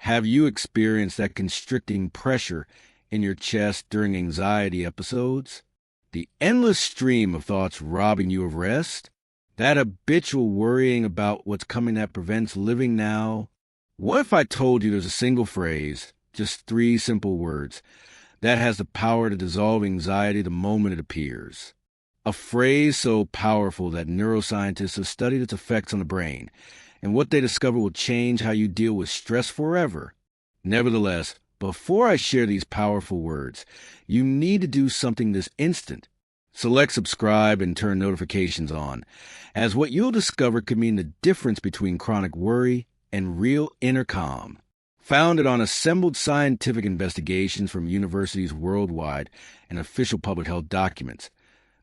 Have you experienced that constricting pressure in your chest during anxiety episodes? The endless stream of thoughts robbing you of rest? That habitual worrying about what's coming that prevents living now? What if I told you there's a single phrase, just 3 simple words, that has the power to dissolve anxiety the moment it appears? A phrase so powerful that neuroscientists have studied its effects on the brain, and what they discover will change how you deal with stress forever. Nevertheless, before I share these powerful words, you need to do something this instant. Select subscribe and turn notifications on, as what you'll discover could mean the difference between chronic worry and real inner calm. Founded on assembled scientific investigations from universities worldwide and official public health documents,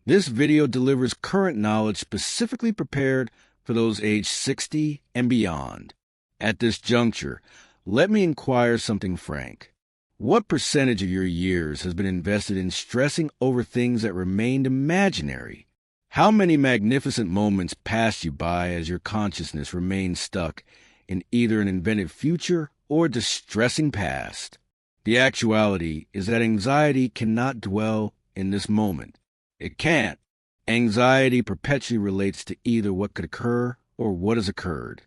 this video delivers current knowledge specifically prepared for those aged 60 and beyond. At this juncture, let me inquire something frank. What percentage of your years has been invested in stressing over things that remained imaginary? How many magnificent moments passed you by as your consciousness remained stuck in either an invented future or distressing past? The actuality is that anxiety cannot dwell in this moment. It can't. Anxiety perpetually relates to either what could occur or what has occurred.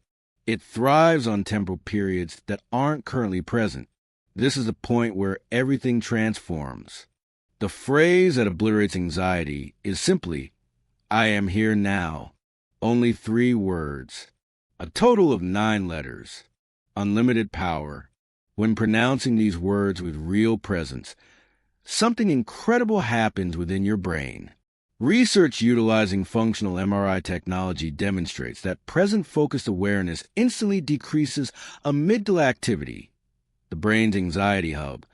It thrives on temporal periods that aren't currently present. This is the point where everything transforms. The phrase that obliterates anxiety is simply, "I am here now." Only 3 words. A total of 9 letters. Unlimited power. When pronouncing these words with real presence, something incredible happens within your brain. Research utilizing functional MRI technology demonstrates that present-focused awareness instantly decreases amygdala activity, the brain's anxiety hub,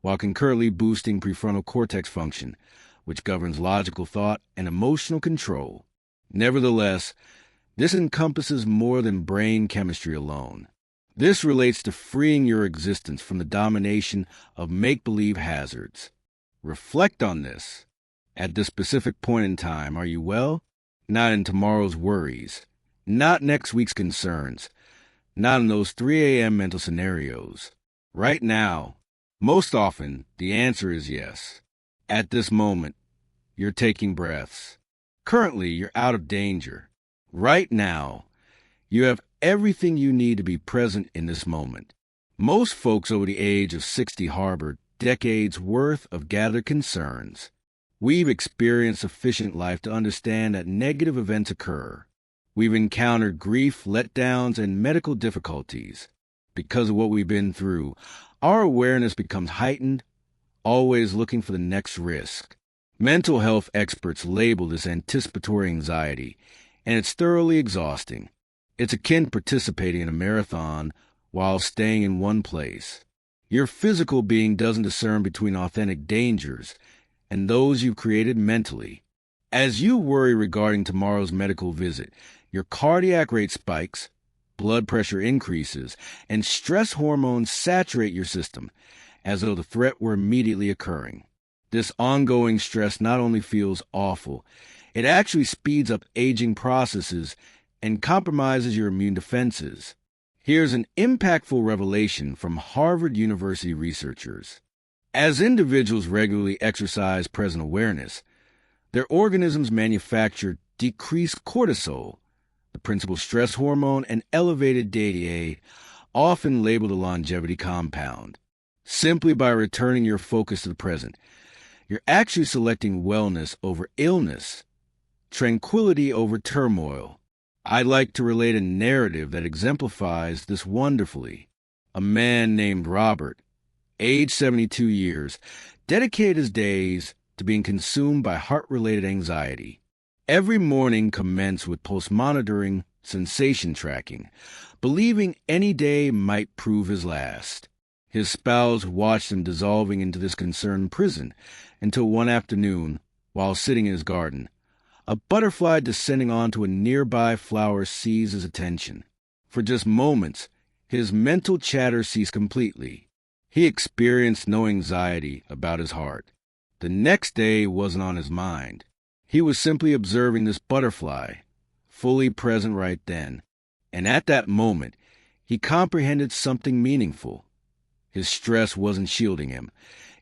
while concurrently boosting prefrontal cortex function, which governs logical thought and emotional control. Nevertheless, this encompasses more than brain chemistry alone. This relates to freeing your existence from the domination of make-believe hazards. Reflect on this. At this specific point in time, are you well? Not in tomorrow's worries, not next week's concerns, not in those 3 a.m. mental scenarios. Right now, most often, the answer is yes. At this moment, you're taking breaths. Currently, you're out of danger. Right now, you have everything you need to be present in this moment. Most folks over the age of 60 harbor decades worth of gathered concerns. We've experienced sufficient life to understand that negative events occur. We've encountered grief, letdowns, and medical difficulties. Because of what we've been through, our awareness becomes heightened, always looking for the next risk. Mental health experts label this anticipatory anxiety, and it's thoroughly exhausting. It's akin to participating in a marathon while staying in one place. Your physical being doesn't discern between authentic dangers and those you've created mentally. As you worry regarding tomorrow's medical visit, your cardiac rate spikes, blood pressure increases, and stress hormones saturate your system, as though the threat were immediately occurring. This ongoing stress not only feels awful, it actually speeds up aging processes and compromises your immune defenses. Here's an impactful revelation from Harvard University researchers. As individuals regularly exercise present awareness, their organisms manufacture decreased cortisol, the principal stress hormone, and elevated DHEA, often labeled a longevity compound. Simply by returning your focus to the present, you're actually selecting wellness over illness, tranquility over turmoil. I'd like to relate a narrative that exemplifies this wonderfully. A man named Robert, age 72 years, dedicated his days to being consumed by heart-related anxiety. Every morning commenced with pulse-monitoring, sensation tracking, believing any day might prove his last. His spouse watched him dissolving into this concerned prison until one afternoon, while sitting in his garden, a butterfly descending onto a nearby flower seized his attention. For just moments, his mental chatter ceased completely. He experienced no anxiety about his heart. The next day wasn't on his mind. He was simply observing this butterfly, fully present right then. And at that moment, he comprehended something meaningful. His stress wasn't shielding him.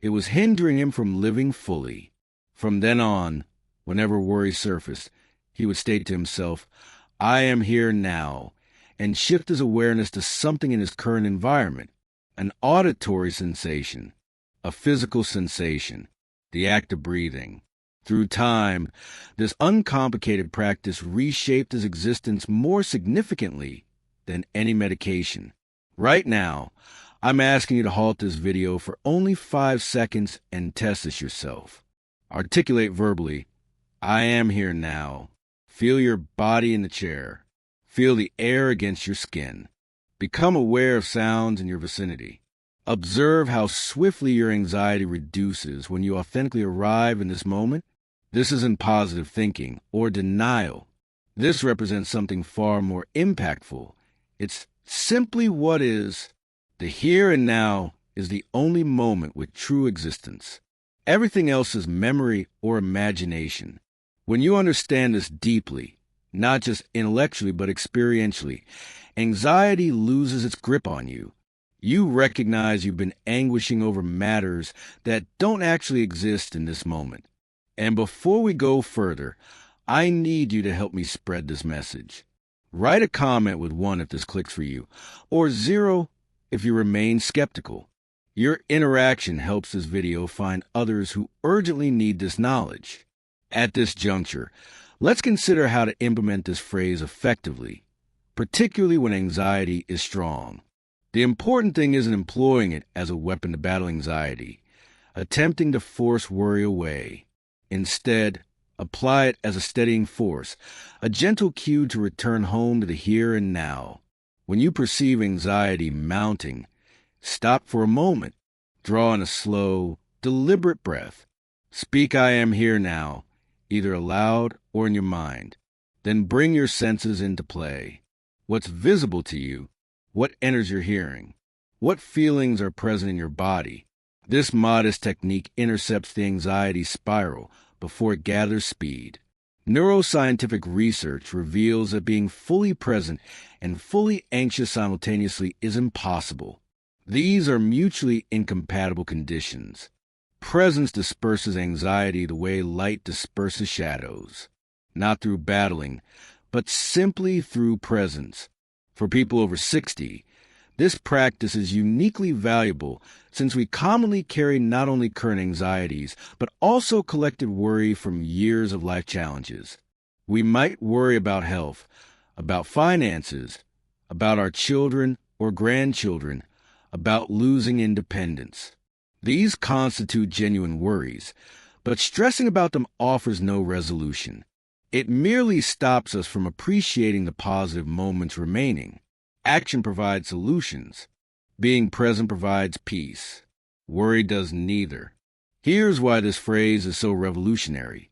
It was hindering him from living fully. From then on, whenever worry surfaced, he would state to himself, "I am here now," and shift his awareness to something in his current environment, an auditory sensation, a physical sensation, the act of breathing. Through time, this uncomplicated practice reshaped his existence more significantly than any medication. Right now, I'm asking you to halt this video for only 5 seconds and test this yourself. Articulate verbally, "I am here now." Feel your body in the chair. Feel the air against your skin. Become aware of sounds in your vicinity. Observe how swiftly your anxiety reduces when you authentically arrive in this moment. This isn't positive thinking or denial. This represents something far more impactful. It's simply what is. The here and now is the only moment with true existence. Everything else is memory or imagination. When you understand this deeply, not just intellectually but experientially, anxiety loses its grip on you. You recognize you've been anguishing over matters that don't actually exist in this moment. And before we go further, I need you to help me spread this message. Write a comment with 1 if this clicks for you, or 0 if you remain skeptical. Your interaction helps this video find others who urgently need this knowledge. At this juncture, let's consider how to implement this phrase effectively, particularly when anxiety is strong. The important thing isn't employing it as a weapon to battle anxiety, attempting to force worry away. Instead, apply it as a steadying force, a gentle cue to return home to the here and now. When you perceive anxiety mounting, stop for a moment, draw in a slow, deliberate breath. Speak "I am here now," either aloud or in your mind. Then bring your senses into play. What's visible to you? What enters your hearing? What feelings are present in your body? This modest technique intercepts the anxiety spiral before it gathers speed. Neuroscientific research reveals that being fully present and fully anxious simultaneously is impossible. These are mutually incompatible conditions. Presence disperses anxiety the way light disperses shadows, not through battling, but simply through presence. For people over 60, this practice is uniquely valuable since we commonly carry not only current anxieties, but also collected worry from years of life challenges. We might worry about health, about finances, about our children or grandchildren, about losing independence. These constitute genuine worries, but stressing about them offers no resolution. It merely stops us from appreciating the positive moments remaining. Action provides solutions. Being present provides peace. Worry does neither. Here's why this phrase is so revolutionary.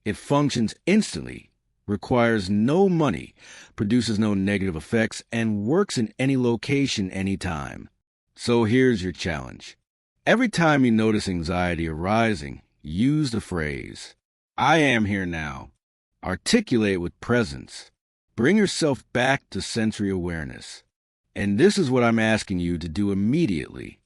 It functions instantly, requires no money, produces no negative effects, and works in any location, anytime. So here's your challenge. Every time you notice anxiety arising, use the phrase, "I am here now." Articulate with presence. Bring yourself back to sensory awareness. And this is what I'm asking you to do immediately.